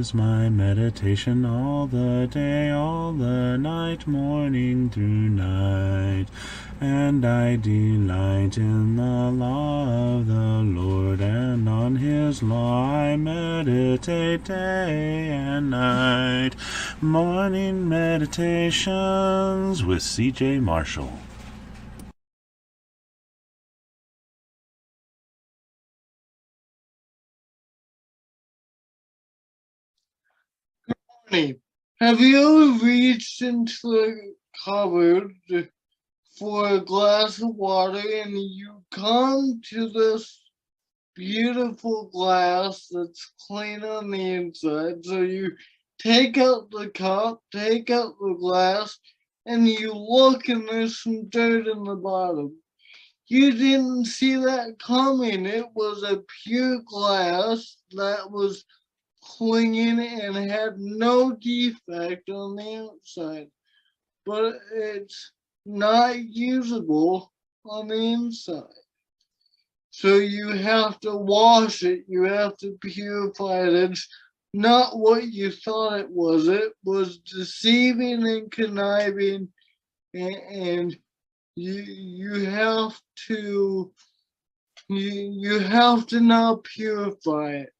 is my meditation all the day, all the night, morning through night. And I delight in the law of the Lord, and on his law I meditate day and night. Morning Meditations with C.J. Marshall. Have you ever reached into the cupboard for a glass of water and you come to this beautiful glass that's clean on the inside? So you take out the cup, take out the glass, and you look and there's some dirt in the bottom. You didn't see that coming. It was a pure glass that was clinging and had no defect on the outside, but it's not usable on the inside. So you have to wash it, you have to purify it. It's not what you thought it was. It was deceiving and conniving, and you have to you have to now purify it.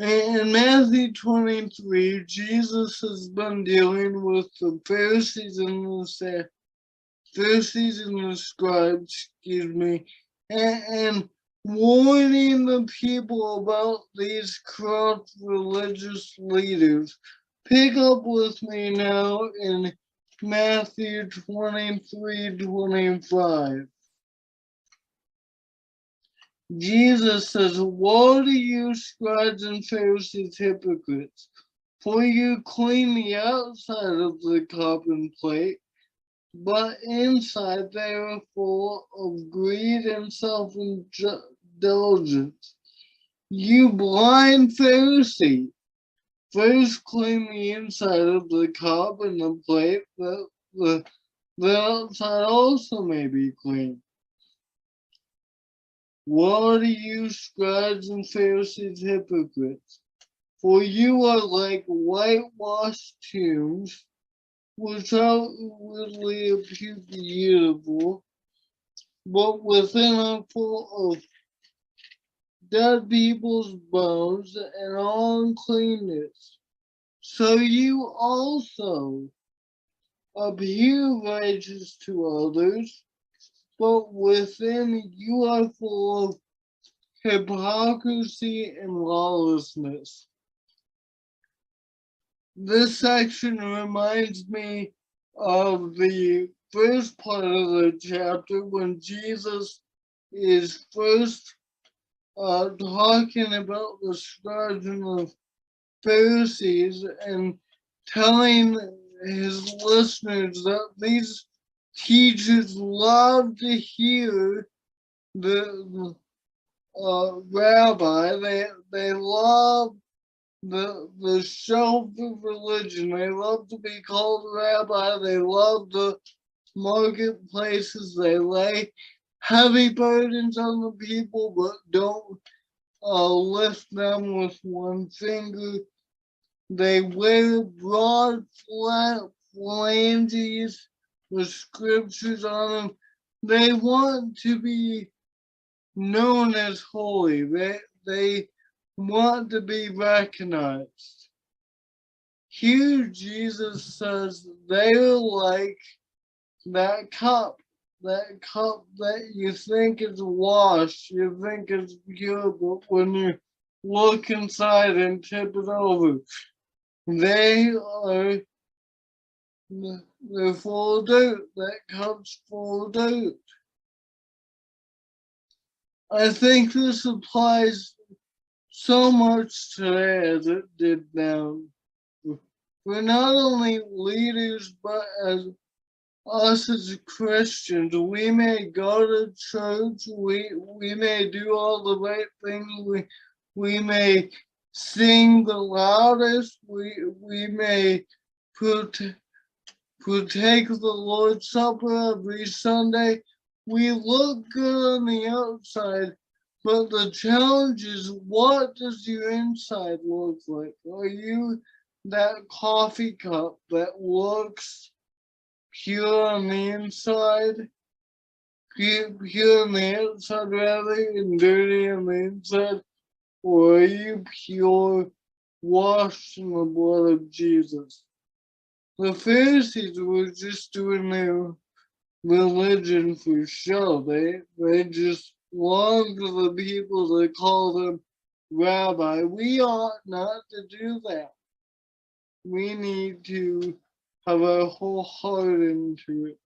In Matthew 23, Jesus has been dealing with the Pharisees and the scribes, and warning the people about these corrupt religious leaders. Pick up with me now in Matthew 23:25. Jesus says, "Woe to you, scribes and Pharisees, hypocrites, for you clean the outside of the cup and plate, but inside they are full of greed and self-indulgence. You blind Pharisee, first clean the inside of the cup and the plate, that the outside also may be clean. Woe to you, scribes and Pharisees, hypocrites, for you are like whitewashed tombs, which outwardly appear beautiful, but within are full of dead people's bones and all uncleanness. So you also appear righteous to others, but within you are full of hypocrisy and lawlessness." This section reminds me of the first part of the chapter when Jesus is first talking about the scribes and the Pharisees and telling his listeners that these teachers love to hear the rabbi. They love the shelf of religion. They love to be called rabbi. They love the marketplaces. They lay heavy burdens on the people, but don't lift them with one finger. They wear broad, flat phalanges with scriptures on them. They want to be known as holy. They want to be recognized. Here Jesus says they're like that cup that you think is washed, you think is pure, but when you look inside and tip it over, they're full of dirt. That cup's full of dirt. I think this applies so much today as it did then. For not only leaders, but as us as Christians, we may go to church, we may do all the right things, we may sing the loudest, we may partake of the Lord's Supper every Sunday. We look good on the outside, But the challenge is, what does your inside look like? Are you that coffee cup that looks pure on the inside? Pure on the outside rather, and dirty on the inside? Or are you pure, washed in the blood of Jesus? The Pharisees were just doing their religion for show. They just long for the people to call them rabbi. We ought not to do that. We need to have our whole heart into it,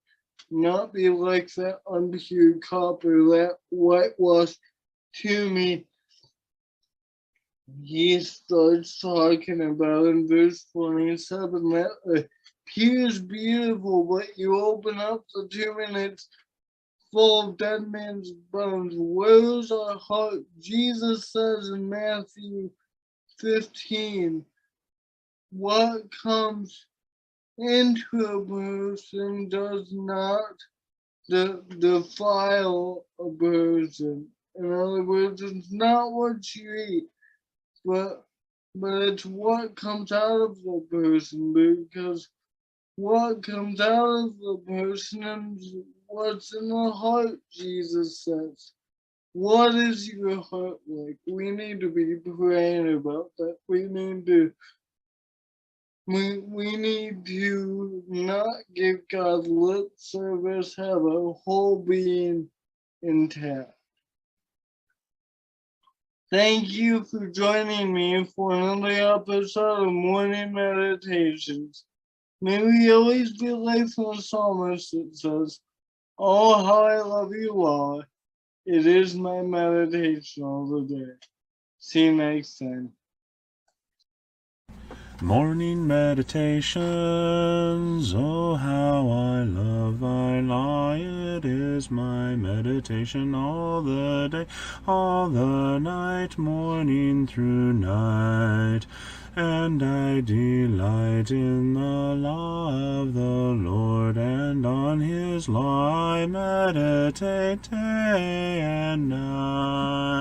not be like that unpure cup or that whitewashed tomb. He starts talking about in verse 27 that pure is beautiful, but you open up the tomb and it's full of dead man's bones. Where's our heart? Jesus says in Matthew 15, what comes into a person does not defile a person. In other words, it's not what you eat, but it's what comes out of the person, because what comes out of the person is what's in the heart, Jesus says. What is your heart like? We need to be praying about that. We need to not give God lip service, have our whole being intact. Thank you for joining me for another episode of Morning Meditations. May we always be like the psalmist that says, "Oh, how I love you, Lord. It is my meditation all the day." See you next time. Morning meditations, oh how I love thy law. It is my meditation all the day, all the night, morning through night. And I delight in the law of the Lord, and on his law I meditate day and night.